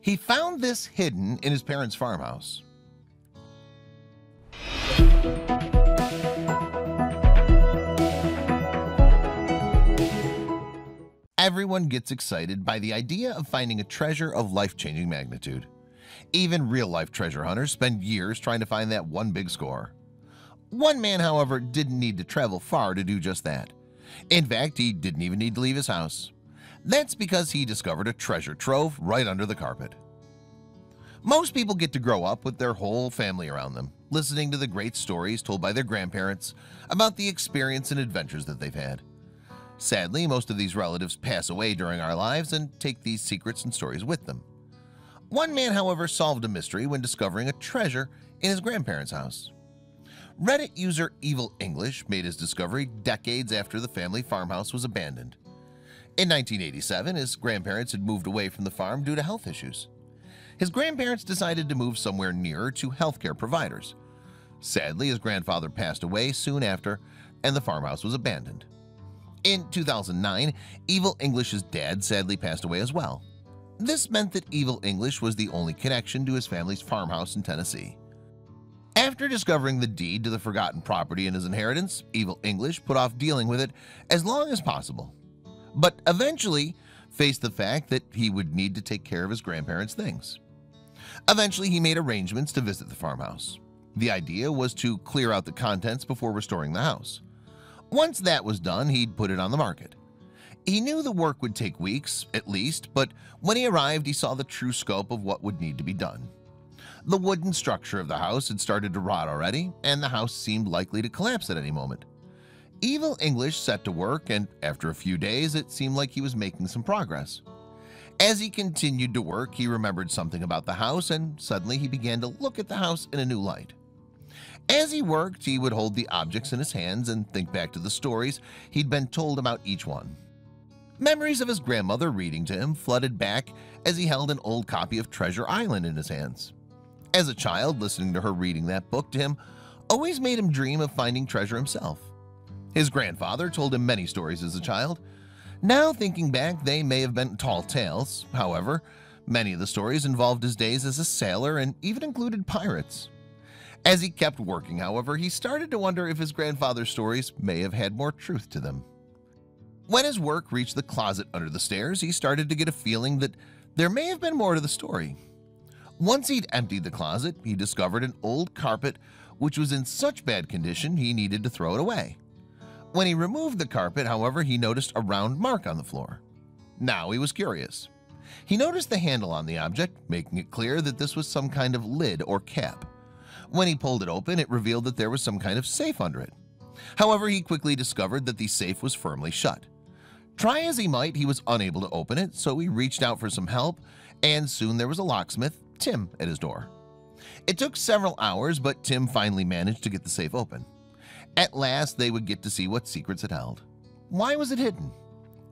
He found this hidden in his parents' farmhouse. Everyone gets excited by the idea of finding a treasure of life-changing magnitude. Even real-life treasure hunters spend years trying to find that one big score. One man, however, didn't need to travel far to do just that. In fact, he didn't even need to leave his house. That's because he discovered a treasure trove right under the carpet. Most people get to grow up with their whole family around them, listening to the great stories told by their grandparents about the experience and adventures that they've had. Sadly, most of these relatives pass away during our lives and take these secrets and stories with them. One man, however, solved a mystery when discovering a treasure in his grandparents' house. Reddit user Evil English made his discovery decades after the family farmhouse was abandoned. In 1987, his grandparents had moved away from the farm due to health issues. His grandparents decided to move somewhere nearer to healthcare providers. Sadly, his grandfather passed away soon after, and the farmhouse was abandoned. In 2009, Evil English's dad sadly passed away as well. This meant that Evil English was the only connection to his family's farmhouse in Tennessee. After discovering the deed to the forgotten property in his inheritance, Evil English put off dealing with it as long as possible, but eventually faced the fact that he would need to take care of his grandparents' things. Eventually, he made arrangements to visit the farmhouse. The idea was to clear out the contents before restoring the house. Once that was done, he'd put it on the market. He knew the work would take weeks, at least, but when he arrived, he saw the true scope of what would need to be done. The wooden structure of the house had started to rot already, and the house seemed likely to collapse at any moment. Evil English set to work, and after a few days, it seemed like he was making some progress. As he continued to work, he remembered something about the house, and suddenly he began to look at the house in a new light. As he worked, he would hold the objects in his hands and think back to the stories he'd been told about each one. Memories of his grandmother reading to him flooded back as he held an old copy of Treasure Island in his hands. As a child, listening to her reading that book to him always made him dream of finding treasure himself. His grandfather told him many stories as a child. Now, thinking back, they may have been tall tales. However, many of the stories involved his days as a sailor and even included pirates. As he kept working, however, he started to wonder if his grandfather's stories may have had more truth to them. When his work reached the closet under the stairs, he started to get a feeling that there may have been more to the story. Once he'd emptied the closet, he discovered an old carpet which was in such bad condition he needed to throw it away. When he removed the carpet, however, he noticed a round mark on the floor. Now he was curious. He noticed the handle on the object, making it clear that this was some kind of lid or cap. When he pulled it open, it revealed that there was some kind of safe under it. However, he quickly discovered that the safe was firmly shut. Try as he might, he was unable to open it, so he reached out for some help, and soon there was a locksmith, Tim, at his door. It took several hours, but Tim finally managed to get the safe open. At last, they would get to see what secrets it held. Why was it hidden?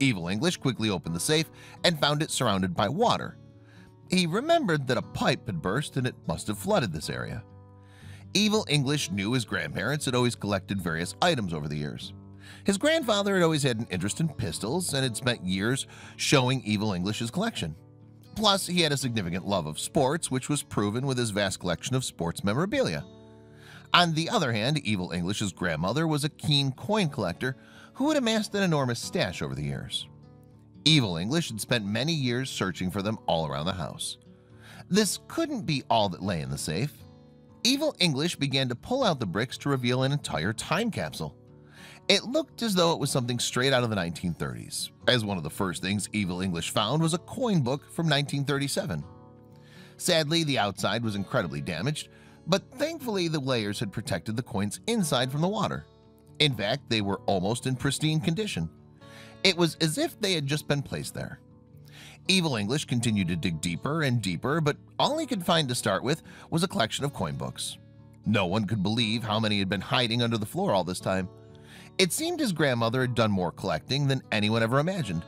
Evil English quickly opened the safe and found it surrounded by water. He remembered that a pipe had burst and it must have flooded this area. Evil English knew his grandparents had always collected various items over the years. His grandfather had always had an interest in pistols and had spent years showing Evil English's collection. Plus, he had a significant love of sports, which was proven with his vast collection of sports memorabilia. On the other hand, Evil English's grandmother was a keen coin collector who had amassed an enormous stash over the years. Evil English had spent many years searching for them all around the house. This couldn't be all that lay in the safe. Evil English began to pull out the bricks to reveal an entire time capsule. It looked as though it was something straight out of the 1930s, as one of the first things Evil English found was a coin book from 1937. Sadly, the outside was incredibly damaged, but thankfully the layers had protected the coins inside from the water. In fact, they were almost in pristine condition. It was as if they had just been placed there. Evil English continued to dig deeper and deeper, but all he could find to start with was a collection of coin books. No one could believe how many had been hiding under the floor all this time. It seemed his grandmother had done more collecting than anyone ever imagined.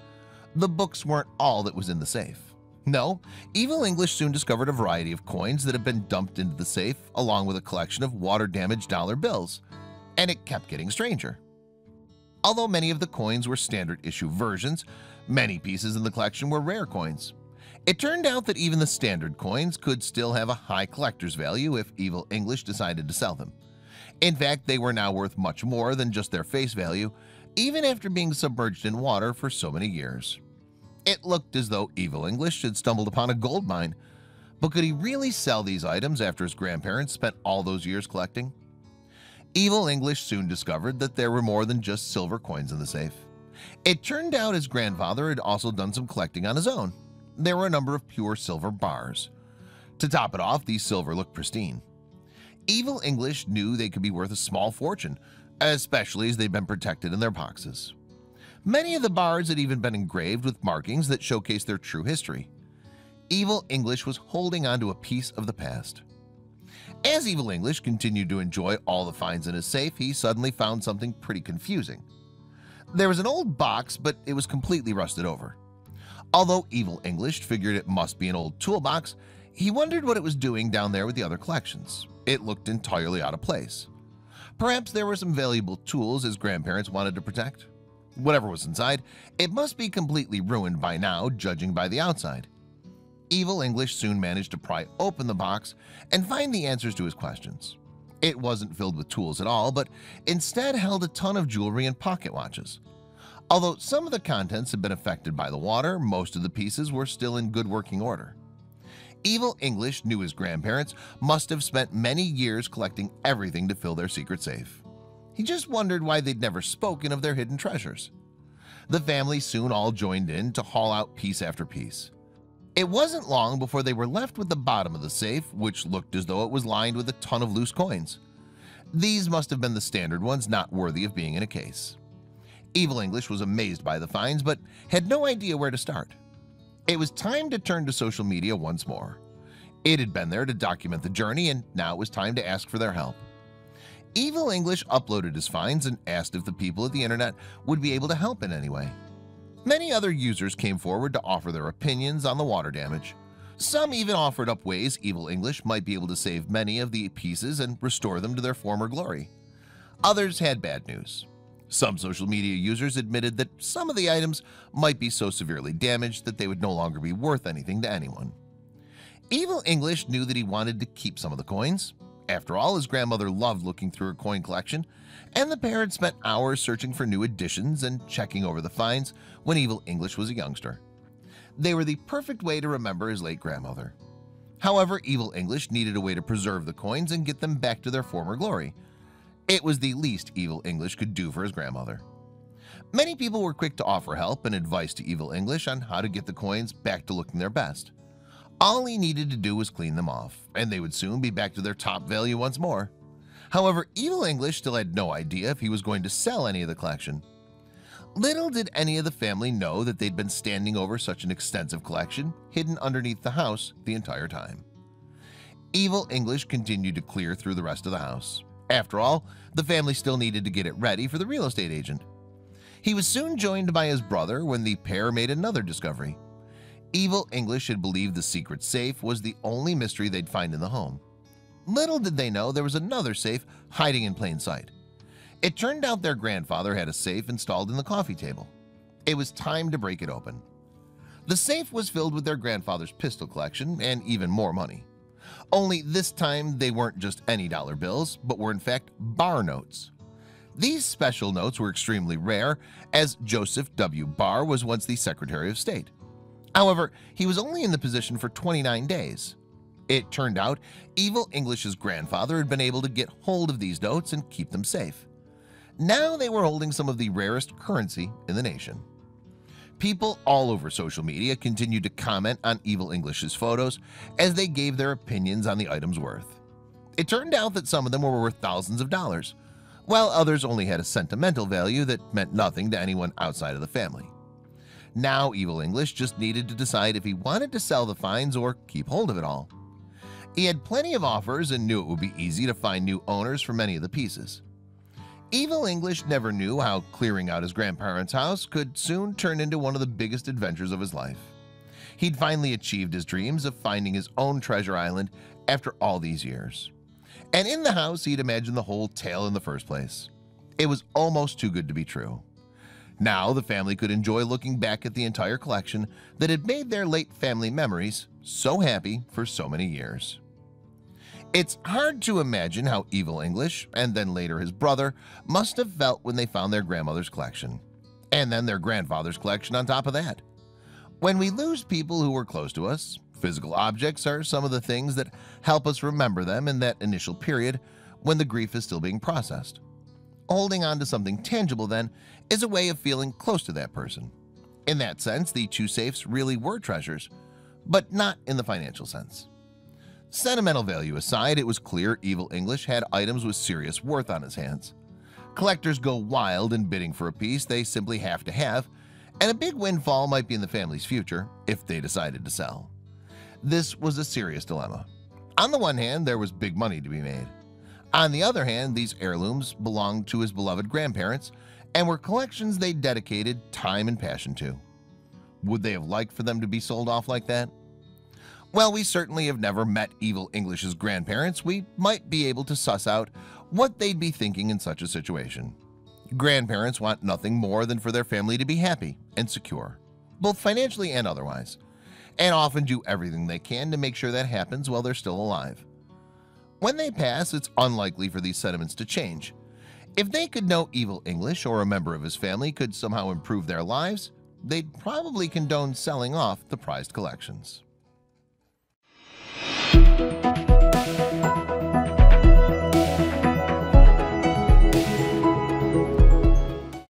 The books weren't all that was in the safe. No, Evil English soon discovered a variety of coins that had been dumped into the safe, along with a collection of water-damaged dollar bills, and it kept getting stranger. Although many of the coins were standard issue versions, many pieces in the collection were rare coins. It turned out that even the standard coins could still have a high collector's value if Evil English decided to sell them. In fact, they were now worth much more than just their face value, even after being submerged in water for so many years. It looked as though Evil English had stumbled upon a gold mine. But could he really sell these items after his grandparents spent all those years collecting? Evil English soon discovered that there were more than just silver coins in the safe. It turned out his grandfather had also done some collecting on his own. There were a number of pure silver bars. To top it off, these silver looked pristine. Evil English knew they could be worth a small fortune, especially as they'd been protected in their boxes. Many of the bars had even been engraved with markings that showcased their true history. Evil English was holding on to a piece of the past. As Evil English continued to enjoy all the finds in his safe, he suddenly found something pretty confusing. There was an old box, but it was completely rusted over. Although Evil English figured it must be an old toolbox, he wondered what it was doing down there with the other collections. It looked entirely out of place. Perhaps there were some valuable tools his grandparents wanted to protect. Whatever was inside, it must be completely ruined by now, judging by the outside. Evil English soon managed to pry open the box and find the answers to his questions. It wasn't filled with tools at all, but instead held a ton of jewelry and pocket watches. Although some of the contents had been affected by the water, most of the pieces were still in good working order. Evil English knew his grandparents must have spent many years collecting everything to fill their secret safe. He just wondered why they'd never spoken of their hidden treasures. The family soon all joined in to haul out piece after piece. It wasn't long before they were left with the bottom of the safe, which looked as though it was lined with a ton of loose coins. These must have been the standard ones, not worthy of being in a case. Evil English was amazed by the finds, but had no idea where to start. It was time to turn to social media once more. It had been there to document the journey, and now it was time to ask for their help. Evil English uploaded his finds and asked if the people at the internet would be able to help in any way. Many other users came forward to offer their opinions on the water damage. Some even offered up ways Evil English might be able to save many of the pieces and restore them to their former glory. Others had bad news. Some social media users admitted that some of the items might be so severely damaged that they would no longer be worth anything to anyone. Evil English knew that he wanted to keep some of the coins. After all, his grandmother loved looking through her coin collection, and the pair had spent hours searching for new additions and checking over the finds when Evil English was a youngster. They were the perfect way to remember his late grandmother. However, Evil English needed a way to preserve the coins and get them back to their former glory. It was the least Evil English could do for his grandmother. Many people were quick to offer help and advice to Evil English on how to get the coins back to looking their best. All he needed to do was clean them off, and they would soon be back to their top value once more. However, Evil English still had no idea if he was going to sell any of the collection. Little did any of the family know that they'd been standing over such an extensive collection hidden underneath the house the entire time. Evil English continued to clear through the rest of the house. After all, the family still needed to get it ready for the real estate agent. He was soon joined by his brother when the pair made another discovery. Evil English had believed the secret safe was the only mystery they'd find in the home. Little did they know there was another safe hiding in plain sight. It turned out their grandfather had a safe installed in the coffee table. It was time to break it open. The safe was filled with their grandfather's pistol collection and even more money. Only this time they weren't just any dollar bills, but were in fact Barr notes. These special notes were extremely rare, as Joseph W. Barr was once the Secretary of State. However, he was only in the position for 29 days. It turned out Evil English's grandfather had been able to get hold of these notes and keep them safe. Now they were holding some of the rarest currency in the nation. People all over social media continued to comment on Evil English's photos as they gave their opinions on the item's worth. It turned out that some of them were worth thousands of dollars, while others only had a sentimental value that meant nothing to anyone outside of the family. Now Evil English just needed to decide if he wanted to sell the finds or keep hold of it all. He had plenty of offers and knew it would be easy to find new owners for many of the pieces. Evil English never knew how clearing out his grandparents' house could soon turn into one of the biggest adventures of his life. He'd finally achieved his dreams of finding his own treasure island after all these years. And in the house, he'd imagined the whole tale in the first place. It was almost too good to be true. Now the family could enjoy looking back at the entire collection that had made their late family memories so happy for so many years. It's hard to imagine how Evil English, and then later his brother, must have felt when they found their grandmother's collection, and then their grandfather's collection on top of that. When we lose people who were close to us, physical objects are some of the things that help us remember them in that initial period when the grief is still being processed. Holding on to something tangible, then, is a way of feeling close to that person. In that sense, the two safes really were treasures, but not in the financial sense. Sentimental value aside, it was clear Evil English had items with serious worth on his hands. Collectors go wild in bidding for a piece they simply have to have, and a big windfall might be in the family's future if they decided to sell. This was a serious dilemma. On the one hand, there was big money to be made. On the other hand, these heirlooms belonged to his beloved grandparents and were collections they dedicated time and passion to. Would they have liked for them to be sold off like that? Well, we certainly have never met Evil English's grandparents. We might be able to suss out what they'd be thinking in such a situation. Grandparents want nothing more than for their family to be happy and secure, both financially and otherwise, and often do everything they can to make sure that happens while they're still alive. When they pass, it's unlikely for these sentiments to change. If they could know Evil English or a member of his family could somehow improve their lives, they'd probably condone selling off the prized collections.